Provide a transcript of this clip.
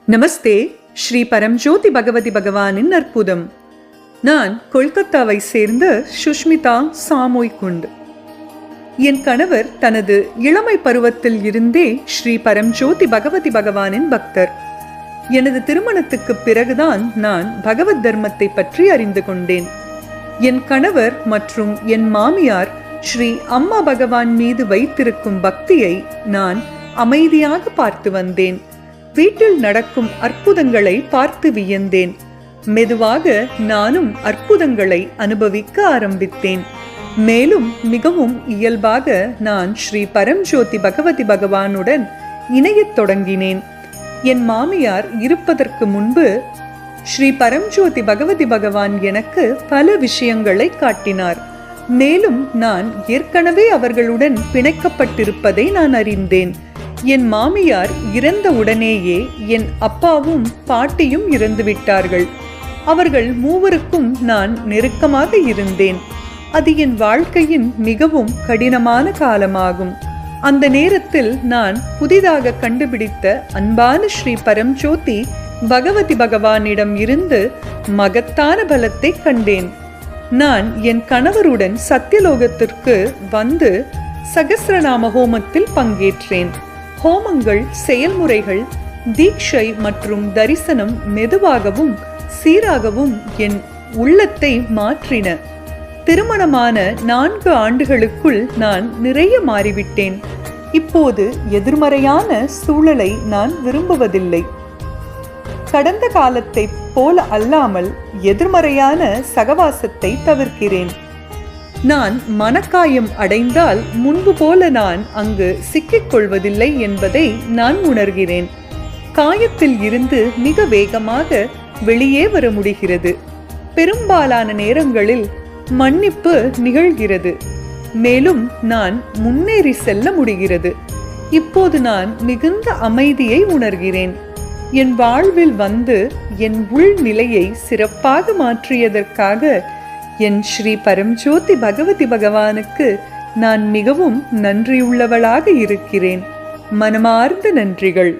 நமஸ்தே. ஸ்ரீ பரம்ஜோதி பகவதி பகவானின் அற்புதம். நான் கொல்கத்தாவை சேர்ந்த சுஷ்மிதா சாமோய்குண்ட். என் கணவர் தனது இளமை பருவத்தில் இருந்தே ஸ்ரீ பரம்ஜோதி பகவதி பகவானின் பக்தர். எனது திருமணத்துக்கு பிறகுதான் நான் பகவத் தர்மத்தை பற்றி அறிந்து கொண்டேன். என் கணவர் மற்றும் என் மாமியார் ஸ்ரீ அம்மா பகவான் மீது வைத்திருக்கும் பக்தியை நான் அமைதியாக பார்த்து வந்தேன். வீட்டில் நடக்கும் அற்புதங்களை பார்த்து வியந்தேன். மெதுவாக நானும் அற்புதங்களை அனுபவிக்க ஆரம்பித்தேன். மேலும் மிகவும் இயல்பாக நான் ஸ்ரீ பரம்ஜோதி பகவதி பகவானுடன் இணையத் தொடங்கினேன். என் மாமியார் இருப்பதற்கு முன்பு ஸ்ரீ பரம்ஜோதி பகவதி பகவான் எனக்கு பல விஷயங்களை காட்டினார். மேலும் நான் ஏற்கனவே அவர்களுடன் பிணைக்கப்பட்டிருப்பதை நான் அறிந்தேன். என் மாமியார் இறந்த உடனேயே என் அப்பாவும் பாட்டியும் இறந்துவிட்டார்கள். அவர்கள் மூவருக்கும் நான் நெருக்கமாக இருந்தேன். அது என் வாழ்க்கையின் மிகவும் கடினமான காலமாகும். அந்த நேரத்தில் நான் புதிதாக கண்டுபிடித்த அன்பான ஸ்ரீ பரம்ஜோதி பகவதி பகவானிடம் இருந்து மகத்தான பலத்தை கண்டேன். நான் என் கணவருடன் சத்தியலோகத்திற்கு வந்து சகஸ்ரநாம ஹோமத்தில் பங்கேற்றேன். ஹோமங்கள், செயல்முறைகள், தீட்சை மற்றும் தரிசனம் மெதுவாகவும் சீராகவும் என் உள்ளத்தை மாற்றின. திருமணமான 4 ஆண்டுகளுக்குள் நான் நிறைய மாறிவிட்டேன். இப்போது எதிர்மறையான சூழலை நான் விரும்புவதில்லை. கடந்த காலத்தை போல அல்லாமல் எதிர்மறையான சகவாசத்தை தவிர்க்கிறேன். நான் மனக்காயம் அடைந்தால் முன்பு போல நான் அங்கு சிக்கிக் கொள்வதில்லை என்பதை நான் உணர்கிறேன். காயத்தில் இருந்து மிக வேகமாக வெளியே வர முடிகிறது. பெரும்பாலான நேரங்களில் மன்னிப்பு நிகழ்கிறது. மேலும் நான் முன்னேறி செல்ல முடிகிறது. இப்போது நான் மிகுந்த அமைதியை உணர்கிறேன். என் வாழ்வில் வந்து என் உள்நிலையை சிறப்பாக மாற்றியதற்காக என் ஸ்ரீ பரம்ஜோதி பகவதி பகவானுக்கு நான் மிகவும் நன்றியுள்ளவளாக இருக்கிறேன். மனமார்ந்த நன்றிகள்.